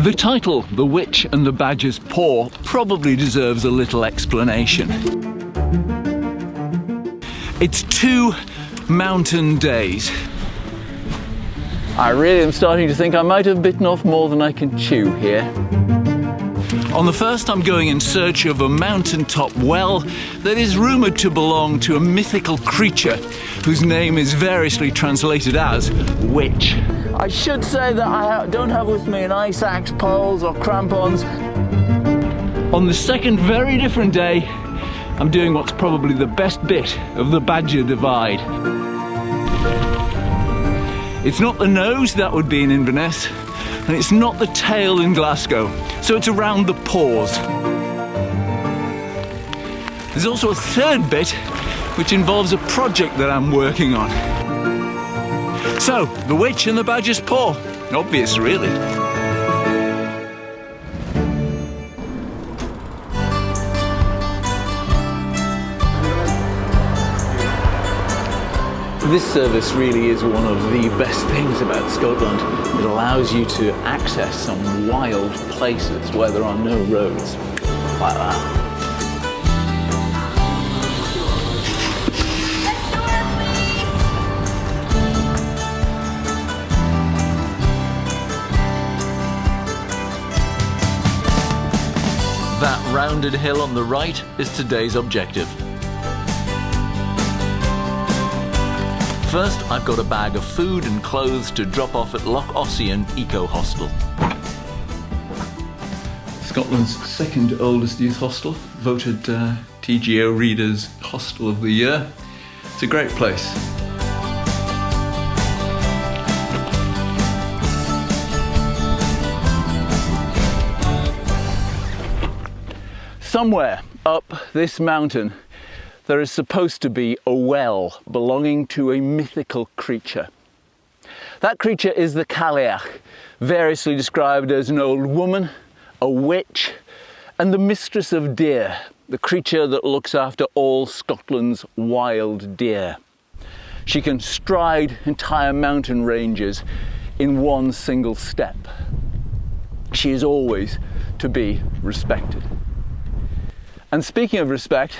The title, The Witch and the Badger's Paw, probably deserves a little explanation. It's 2 mountain days. I really am starting to think I might have bitten off more than I can chew here. On the first, I'm going in search of a mountaintop well that is rumoured to belong to a mythical creature whose name is variously translated as witch. I should say that I don't have with me an ice axe, poles or crampons. On the second very different day, I'm doing what's probably the best bit of the Badger Divide. It's not the nose, that would be in Inverness, and it's not the tail in Glasgow, so it's around the paws. There's also a third bit, which involves a project that I'm working on. So, the witch and the badger's paw. Obvious, really. This service really is one of the best things about Scotland. It allows you to access some wild places where there are no roads, like that. That rounded hill on the right is today's objective. First, I've got a bag of food and clothes to drop off at Loch Ossian Eco Hostel. Scotland's second oldest youth hostel, voted TGO Reader's Hostel of the Year. It's a great place. Somewhere up this mountain there is supposed to be a well belonging to a mythical creature. That creature is the Cailleach, variously described as an old woman, a witch, and the mistress of deer, the creature that looks after all Scotland's wild deer. She can stride entire mountain ranges in one single step. She is always to be respected. And speaking of respect,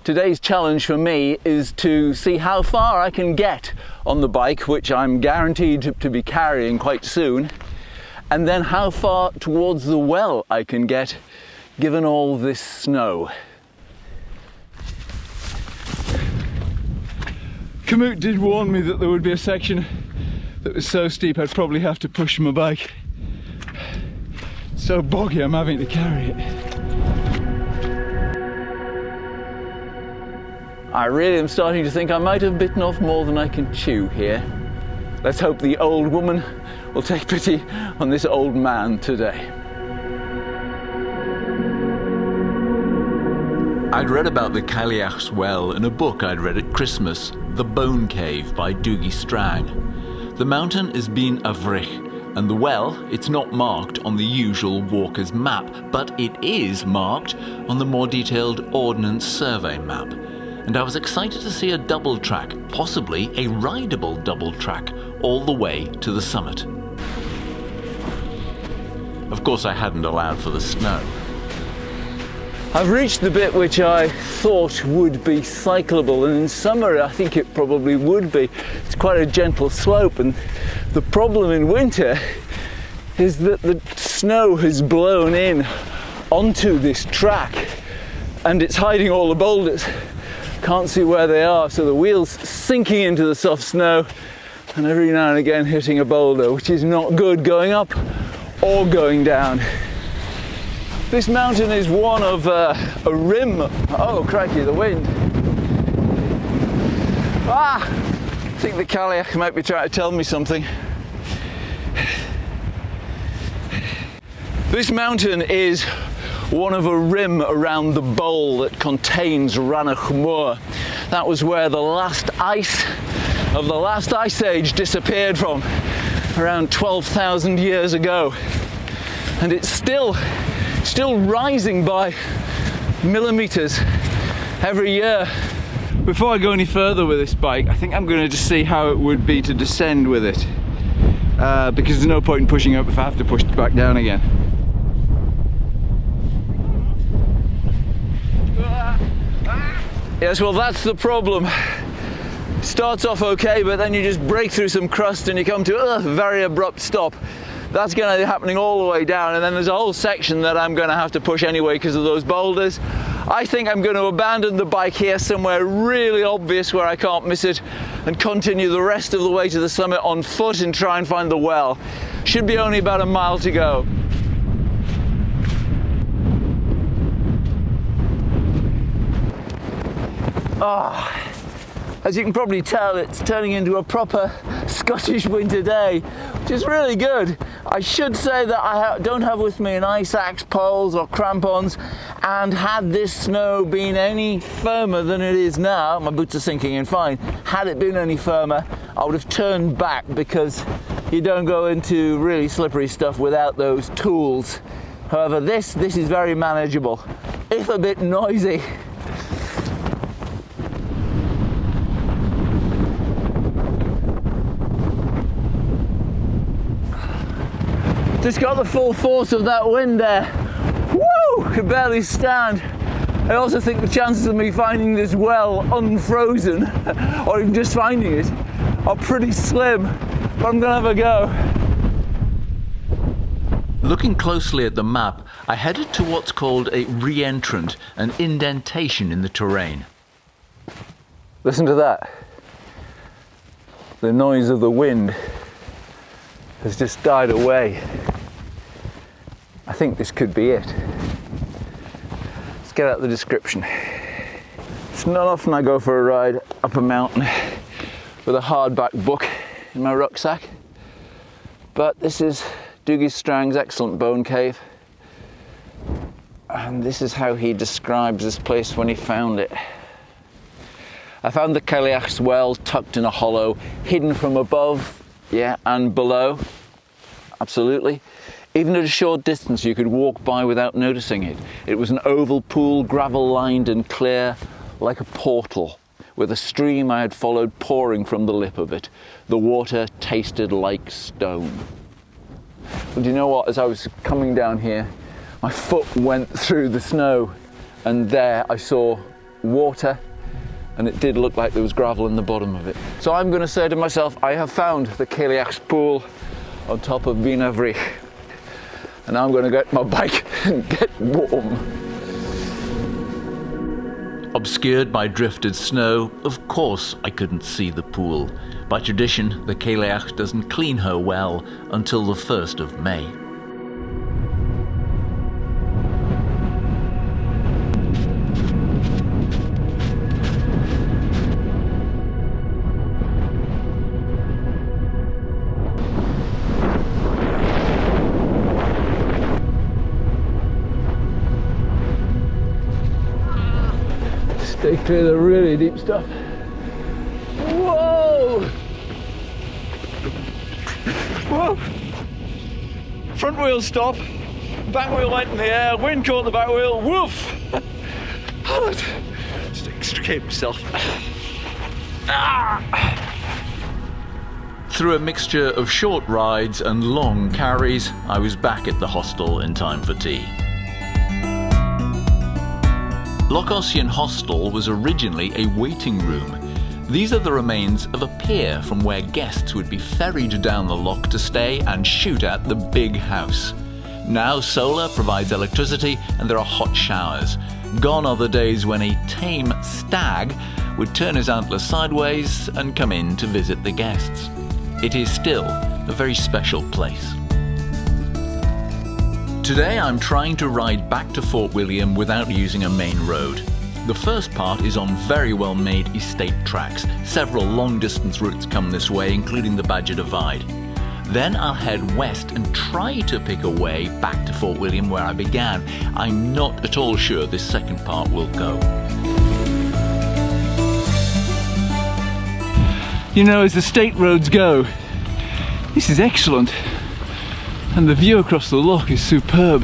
today's challenge for me is to see how far I can get on the bike, which I'm guaranteed to be carrying quite soon, and then how far towards the well I can get given all this snow. Cailleach did warn me that there would be a section that was so steep I'd probably have to push my bike. It's so boggy I'm having to carry it. I really am starting to think I might have bitten off more than I can chew here. Let's hope the old woman will take pity on this old man today. I'd read about the Cailleach's well in a book I'd read at Christmas, The Bone Cave by Dougie Strang. The mountain is Bean Avrich, and the well, it's not marked on the usual walker's map, but it is marked on the more detailed Ordnance Survey map. And I was excited to see a double track, possibly a rideable double track, all the way to the summit. Of course, I hadn't allowed for the snow. I've reached the bit which I thought would be cyclable, and in summer I think it probably would be. It's quite a gentle slope, and the problem in winter is that the snow has blown in onto this track and it's hiding all the boulders. Can't see where they are, so the wheel's sinking into the soft snow and every now and again hitting a boulder, which is not good going up or going down. This mountain is one of a rim. Oh crikey, the wind. I think the Cailleach might be trying to tell me something. This mountain is one of a rim around the bowl that contains Ranach Moor. That was where the last ice of the last ice age disappeared from, around 12,000 years ago. And it's still rising by millimeters every year. Before I go any further with this bike, I think I'm going to just see how it would be to descend with it. because there's no point in pushing up if I have to push back down again. Yes, well, that's the problem. Starts off okay, but then you just break through some crust and you come to a very abrupt stop. That's going to be happening all the way down, and then there's a whole section that I'm going to have to push anyway because of those boulders. I think I'm going to abandon the bike here somewhere really obvious where I can't miss it and continue the rest of the way to the summit on foot and try and find the well. Should be only about a mile to go. As you can probably tell, it's turning into a proper Scottish winter day, which is really good. I should say that I don't have with me an ice axe, poles or crampons, and had this snow been any firmer than it is now, my boots are sinking in fine, had it been any firmer, I would have turned back because you don't go into really slippery stuff without those tools. However, this is very manageable, if a bit noisy. Just got the full force of that wind there. Woo! Could barely stand. I also think the chances of me finding this well unfrozen, or even just finding it, are pretty slim. But I'm gonna have a go. Looking closely at the map, I headed to what's called a re-entrant, an indentation in the terrain. Listen to that. The noise of the wind has just died away. I think this could be it. Let's get out the description. It's not often I go for a ride up a mountain with a hardback book in my rucksack, but this is Dougie Strang's excellent bone cave, and this is how he describes this place when he found it. I found the Cailleach's well tucked in a hollow, hidden from above, yeah, and below. Absolutely. Even at a short distance you could walk by without noticing it. It was an oval pool, gravel-lined and clear, like a portal, with a stream I had followed pouring from the lip of it. The water tasted like stone. But you know what? As I was coming down here, my foot went through the snow, and there I saw water, and it did look like there was gravel in the bottom of it. So I'm going to say to myself, I have found the Cailleach's pool on top of Binavrich, and now I'm going to get my bike and get warm. Obscured by drifted snow, of course I couldn't see the pool. By tradition, the Cailleach doesn't clean her well until the 1st of May. Stay clear of the really deep stuff. Whoa! Whoa! Front wheel stop, back wheel went in the air, wind caught the back wheel, woof! Just extricate myself. Through a mixture of short rides and long carries, I was back at the hostel in time for tea. Loch Ossian Hostel was originally a waiting room. These are the remains of a pier from where guests would be ferried down the loch to stay and shoot at the big house. Now solar provides electricity and there are hot showers. Gone are the days when a tame stag would turn his antlers sideways and come in to visit the guests. It is still a very special place. Today I'm trying to ride back to Fort William without using a main road. The first part is on very well made estate tracks. Several long distance routes come this way, including the Badger Divide. Then I'll head west and try to pick a way back to Fort William where I began. I'm not at all sure this second part will go. You know, as the state roads go, this is excellent. And the view across the loch is superb.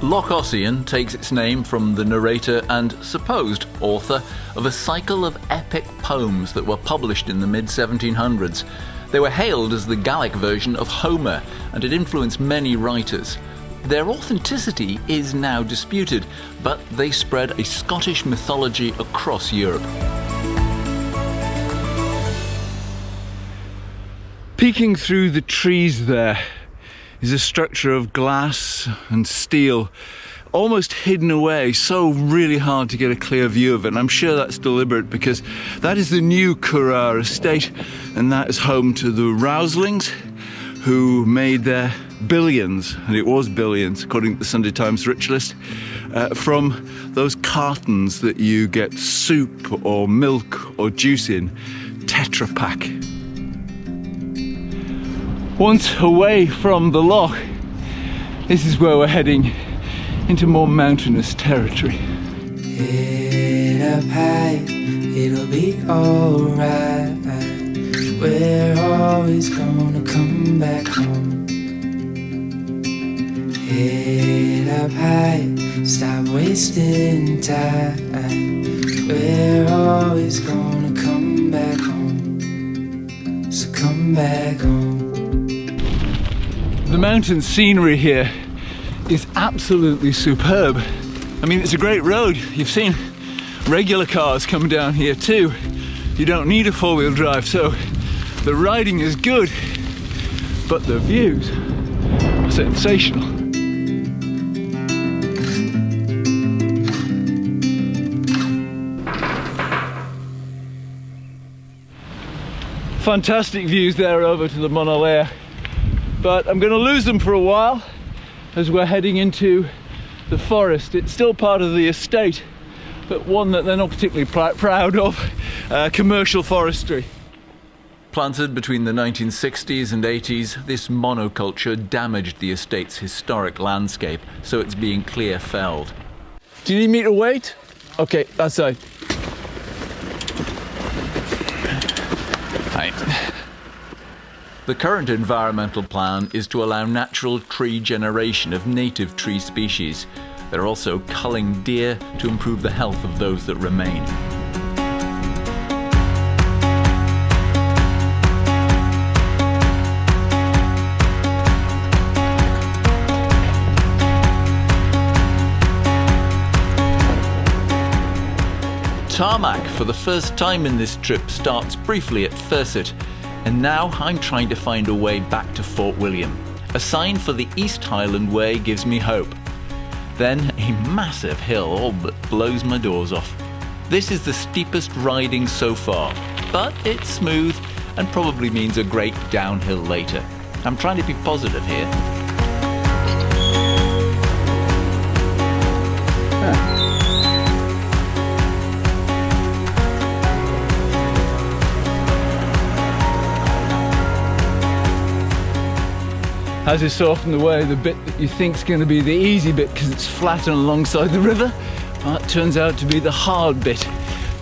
Loch Ossian takes its name from the narrator and supposed author of a cycle of epic poems that were published in the mid-1700s. They were hailed as the Gaelic version of Homer and had influenced many writers. Their authenticity is now disputed, but they spread a Scottish mythology across Europe. Peeking through the trees there is a structure of glass and steel, almost hidden away, so really hard to get a clear view of it. And I'm sure that's deliberate because that is the new Curragh estate, and that is home to the Rouslings, who made their billions, and it was billions according to the Sunday Times Rich List, from those cartons that you get soup or milk or juice in, Tetra Pak. Once away from the loch, this is where we're heading into more mountainous territory. Head up high, it'll be alright. We're always gonna come back home. Head up high, stop wasting time. We're always gonna come back home. So come back home. The mountain scenery here is absolutely superb. I mean, it's a great road. You've seen regular cars come down here too. You don't need a four-wheel drive, so the riding is good, but the views are sensational. Fantastic views there over to the Monolea, but I'm going to lose them for a while as we're heading into the forest. It's still part of the estate, but one that they're not particularly proud of, commercial forestry. Planted between the 1960s and 80s, this monoculture damaged the estate's historic landscape, so it's being clear felled. Do you need me to wait? Okay, that side. Hi. The current environmental plan is to allow natural tree generation of native tree species. They're also culling deer to improve the health of those that remain. Tarmac, for the first time in this trip, starts briefly at Thursit, and now I'm trying to find a way back to Fort William. A sign for the East Highland Way gives me hope. Then a massive hill all but blows my doors off. This is the steepest riding so far, but it's smooth and probably means a great downhill later. I'm trying to be positive here. As is so often the way, the bit that you think is going to be the easy bit because it's flat and alongside the river, that turns out to be the hard bit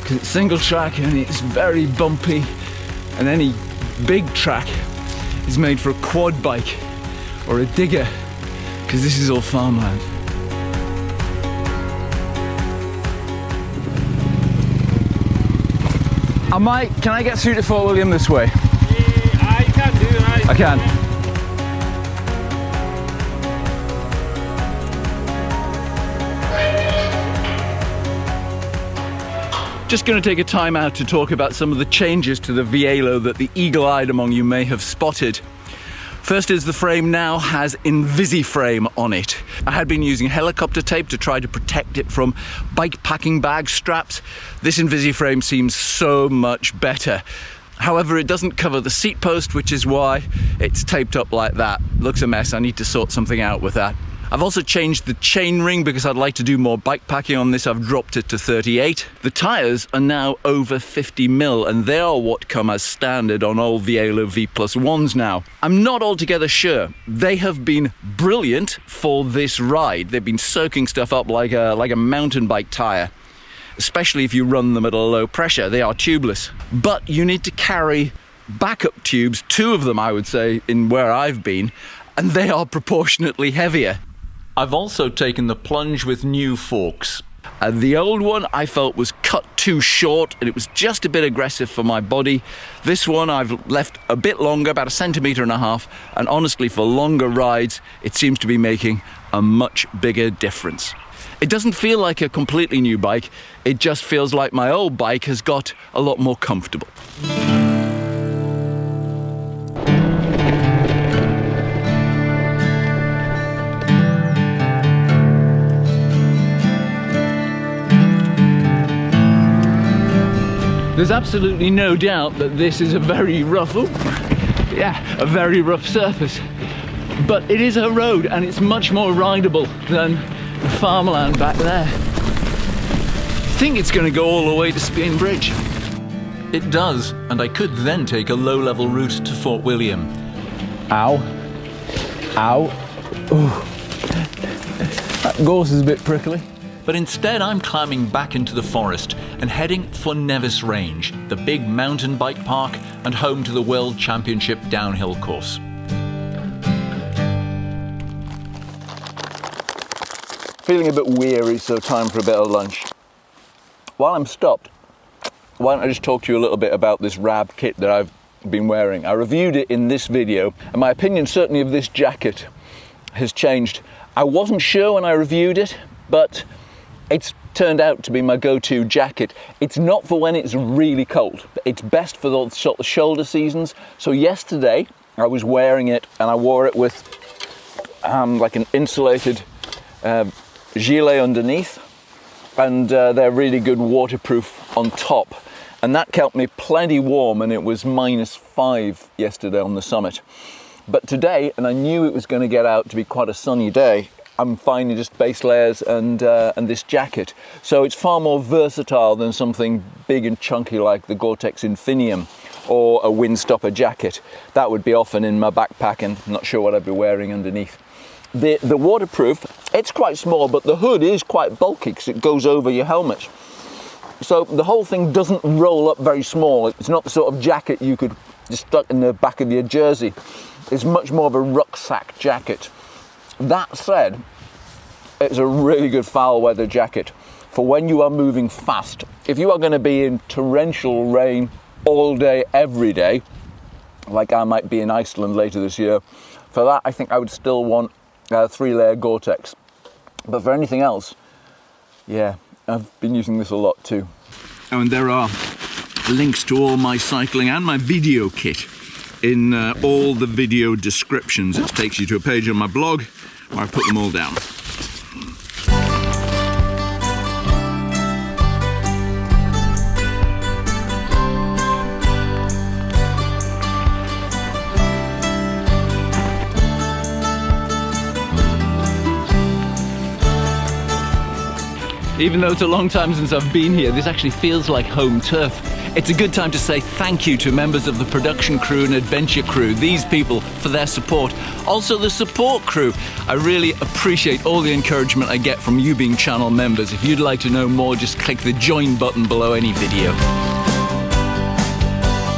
because it's single track and it's very bumpy, and any big track is made for a quad bike or a digger because this is all farmland. Can I get through to Fort William this way? Yeah, you can do that. I can. Just going to take a time out to talk about some of the changes to the Vielo that the eagle-eyed among you may have spotted. First is the frame now has InvisiFrame on it. I had been using helicopter tape to try to protect it from bike packing bag straps. This InvisiFrame seems so much better. However, it doesn't cover the seat post, which is why it's taped up like that. Looks a mess. I need to sort something out with that. I've also changed the chain ring because I'd like to do more bike packing on this. I've dropped it to 38. The tyres are now over 50mm, and they are what come as standard on old Vielo V+1s now. I'm not altogether sure. They have been brilliant for this ride. They've been soaking stuff up like a mountain bike tyre, especially if you run them at a low pressure. They are tubeless. But you need to carry backup tubes, 2 of them I would say, in where I've been, and they are proportionately heavier. I've also taken the plunge with new forks. The old one I felt was cut too short and it was just a bit aggressive for my body. This one I've left a bit longer, about 1.5 centimeters, and honestly for longer rides it seems to be making a much bigger difference. It doesn't feel like a completely new bike, it just feels like my old bike has got a lot more comfortable. There's absolutely no doubt that this is a very rough, a very rough surface. But it is a road and it's much more rideable than the farmland back there. I think it's going to go all the way to Spean Bridge. It does, and I could then take a low-level route to Fort William. Ow. Ow. Ooh. That gorse is a bit prickly. But instead I'm climbing back into the forest and heading for Nevis Range, the big mountain bike park and home to the World Championship downhill course. Feeling a bit weary, so time for a bit of lunch. While I'm stopped, why don't I just talk to you a little bit about this Rab kit that I've been wearing. I reviewed it in this video, and my opinion certainly of this jacket has changed. I wasn't sure when I reviewed it, but it's turned out to be my go-to jacket. It's not for when it's really cold. It's best for the sort of shoulder seasons. So yesterday I was wearing it and I wore it with like an insulated gilet underneath, and they're really good waterproof on top. And that kept me plenty warm, and it was -5 yesterday on the summit. But today, and I knew it was going to get out to be quite a sunny day, I'm finding just base layers and this jacket. So it's far more versatile than something big and chunky like the Gore-Tex Infinium or a windstopper jacket. That would be often in my backpack and I'm not sure what I'd be wearing underneath. The waterproof, it's quite small, but the hood is quite bulky because it goes over your helmet. So the whole thing doesn't roll up very small. It's not the sort of jacket you could just stuck in the back of your jersey. It's much more of a rucksack jacket. That said, it's a really good foul weather jacket for when you are moving fast. If you are going to be in torrential rain all day, every day, like I might be in Iceland later this year, for that I think I would still want 3-layer Gore-Tex. But for anything else, yeah, I've been using this a lot too. Oh, and there are links to all my cycling and my video kit in all the video descriptions. It takes you to a page on my blog where I put them all down. Even though it's a long time since I've been here, this actually feels like home turf. It's a good time to say thank you to members of the production crew and adventure crew, these people, for their support. Also the support crew. I really appreciate all the encouragement I get from you being channel members. If you'd like to know more, just click the join button below any video.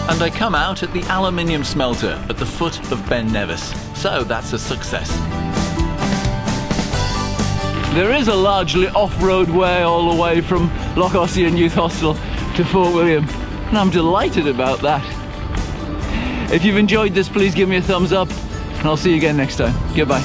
And I come out at the aluminium smelter at the foot of Ben Nevis. So that's a success. There is a largely off-road way all the way from Loch Ossian Youth Hostel to Fort William, and I'm delighted about that. If you've enjoyed this, please give me a thumbs up, and I'll see you again next time. Goodbye.